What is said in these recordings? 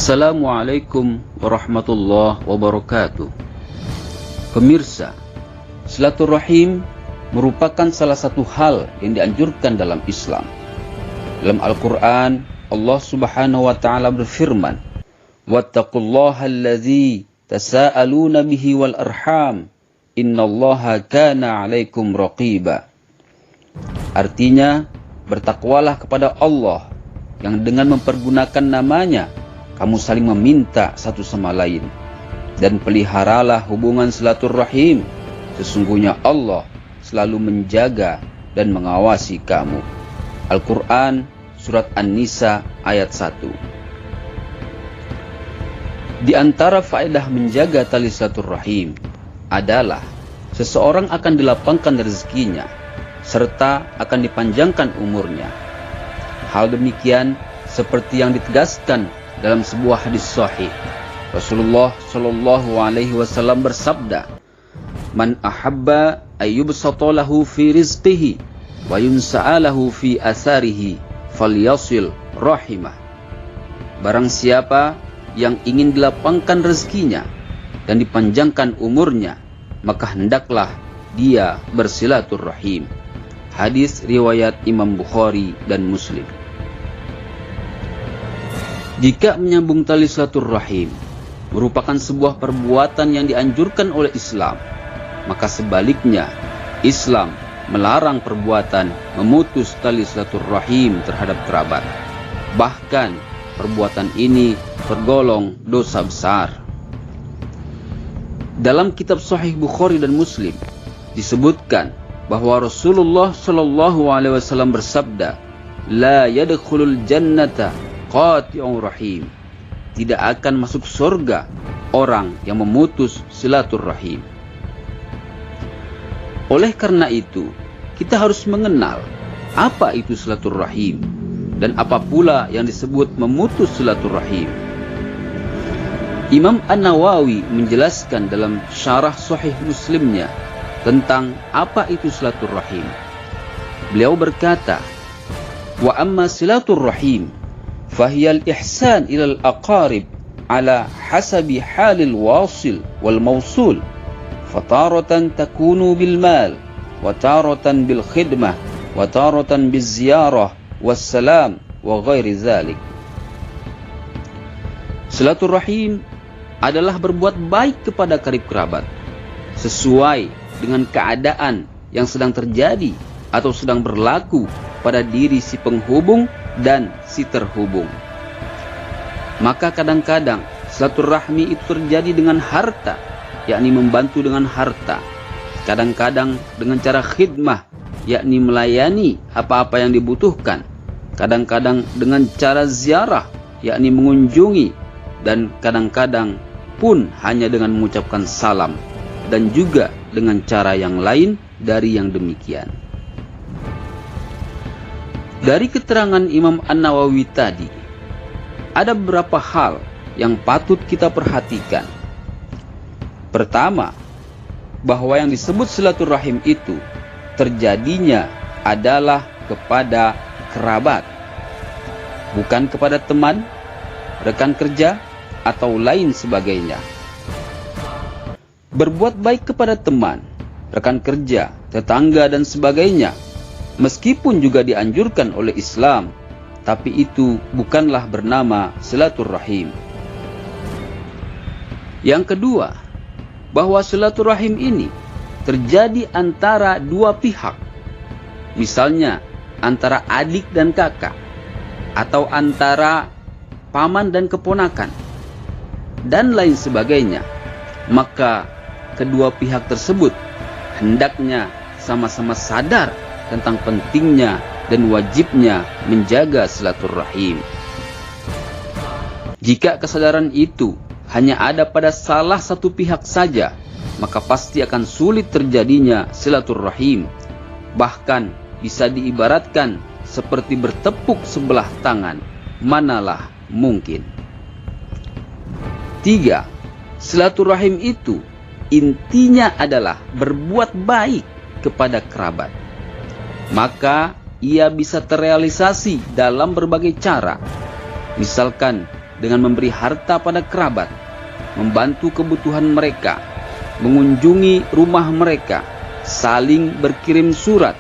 Assalamualaikum warahmatullahi wabarakatuh. Pemirsa, silaturahim merupakan salah satu hal yang dianjurkan dalam Islam. Dalam Al-Quran, Allah Subhanahu wa Ta'ala berfirman, "Wattaqullaha allazi tasaaluna bihi wal arham, innallaha kana 'alaikum raqiba." Artinya, bertakwalah kepada Allah yang dengan mempergunakan namanya kamu saling meminta satu sama lain, dan peliharalah hubungan silaturahim. Sesungguhnya Allah selalu menjaga dan mengawasi kamu. Al-Quran Surat An-Nisa ayat 1. Di antara faedah menjaga tali silaturahim adalah seseorang akan dilapangkan rezekinya serta akan dipanjangkan umurnya. Hal demikian seperti yang ditegaskan dalam sebuah hadis sahih. Rasulullah Shallallahu Alaihi Wasallam bersabda, "Man ahabba ayyubsata lahu fi rizqihi wa yunsa'alahu fi atharihi falyasil rahimah." Barang siapa yang ingin dilapangkan rezekinya dan dipanjangkan umurnya, maka hendaklah dia bersilaturahim. Hadis riwayat Imam Bukhari dan Muslim. Jika menyambung tali silaturahim merupakan sebuah perbuatan yang dianjurkan oleh Islam, maka sebaliknya Islam melarang perbuatan memutus tali silaturahim terhadap kerabat. Bahkan perbuatan ini tergolong dosa besar. Dalam kitab Sahih Bukhari dan Muslim disebutkan bahwa Rasulullah Shallallahu Alaihi Wasallam bersabda, "La yadkhulul jannata qati'ur rahim." Tidak akan masuk surga orang yang memutus silaturahim. Oleh karena itu, kita harus mengenal apa itu silaturahim dan apa pula yang disebut memutus silaturahim. Imam An-Nawawi menjelaskan dalam syarah Sahih Muslimnya tentang apa itu silaturahim. Beliau berkata, "Wa amma silaturahim فهي الإحسان إلى الأقارب على حسب حال الواصل والموصول، فتارة تكون بالمال وتارة بالخدمة وتارة بالزيارة والسلام وغير ذلك." Silaturahim adalah berbuat baik kepada karib kerabat sesuai dengan keadaan yang sedang terjadi atau sedang berlaku pada diri si penghubung dan si terhubung. Maka kadang-kadang silaturahmi itu terjadi dengan harta, yakni membantu dengan harta. Kadang-kadang dengan cara khidmah, yakni melayani apa-apa yang dibutuhkan. Kadang-kadang dengan cara ziarah, yakni mengunjungi. Dan kadang-kadang pun hanya dengan mengucapkan salam. Dan juga dengan cara yang lain dari yang demikian. Dari keterangan Imam An-Nawawi tadi, ada beberapa hal yang patut kita perhatikan. Pertama, bahwa yang disebut silaturahim itu terjadinya adalah kepada kerabat, bukan kepada teman, rekan kerja, atau lain sebagainya. Berbuat baik kepada teman, rekan kerja, tetangga, dan sebagainya meskipun juga dianjurkan oleh Islam, tapi itu bukanlah bernama silaturahim. Yang kedua, bahwa silaturahim ini terjadi antara dua pihak. Misalnya antara adik dan kakak, atau antara paman dan keponakan, dan lain sebagainya. Maka kedua pihak tersebut hendaknya sama-sama sadar tentang pentingnya dan wajibnya menjaga silaturahim. Jika kesadaran itu hanya ada pada salah satu pihak saja, maka pasti akan sulit terjadinya silaturahim. Bahkan bisa diibaratkan seperti bertepuk sebelah tangan, manalah mungkin. 3. Silaturahim itu intinya adalah berbuat baik kepada kerabat. Maka ia bisa terrealisasi dalam berbagai cara. Misalkan dengan memberi harta pada kerabat, membantu kebutuhan mereka, mengunjungi rumah mereka, saling berkirim surat,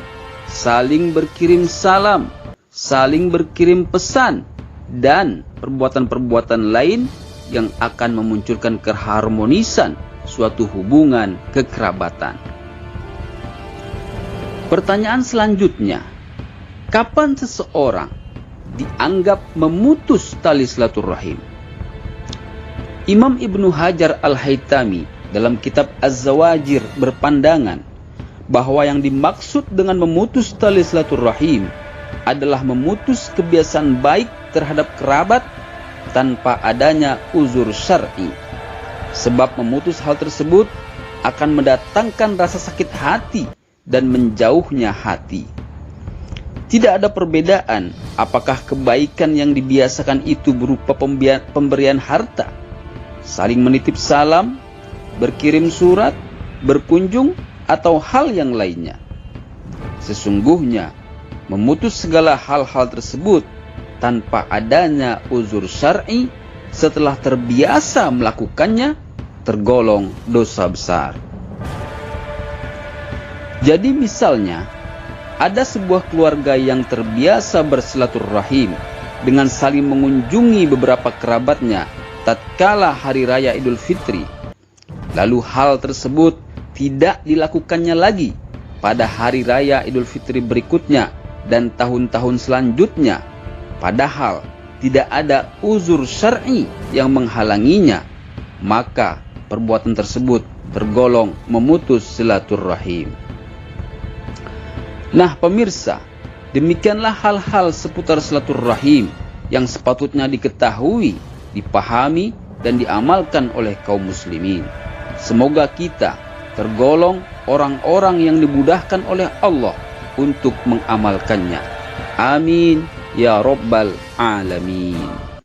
saling berkirim salam, saling berkirim pesan, dan perbuatan-perbuatan lain yang akan memunculkan keharmonisan suatu hubungan kekerabatan. Pertanyaan selanjutnya, kapan seseorang dianggap memutus tali silaturahim? Imam Ibnu Hajar Al-Haytami dalam kitab Az-Zawajir berpandangan bahwa yang dimaksud dengan memutus tali silaturahim adalah memutus kebiasaan baik terhadap kerabat tanpa adanya uzur syar'i. Sebab memutus hal tersebut akan mendatangkan rasa sakit hati dan menjauhnya hati. Tidak ada perbedaan apakah kebaikan yang dibiasakan itu berupa pemberian harta, saling menitip salam, berkirim surat, berkunjung, atau hal yang lainnya. Sesungguhnya memutus segala hal-hal tersebut tanpa adanya uzur syar'i setelah terbiasa melakukannya tergolong dosa besar. Jadi misalnya, ada sebuah keluarga yang terbiasa bersilaturahim dengan saling mengunjungi beberapa kerabatnya tatkala hari raya Idul Fitri. Lalu hal tersebut tidak dilakukannya lagi pada hari raya Idul Fitri berikutnya dan tahun-tahun selanjutnya, padahal tidak ada uzur syar'i yang menghalanginya, maka perbuatan tersebut tergolong memutus silaturahim. Nah pemirsa, demikianlah hal-hal seputar silaturahim yang sepatutnya diketahui, dipahami, dan diamalkan oleh kaum muslimin. Semoga kita tergolong orang-orang yang dimudahkan oleh Allah untuk mengamalkannya. Amin ya rabbal alamin.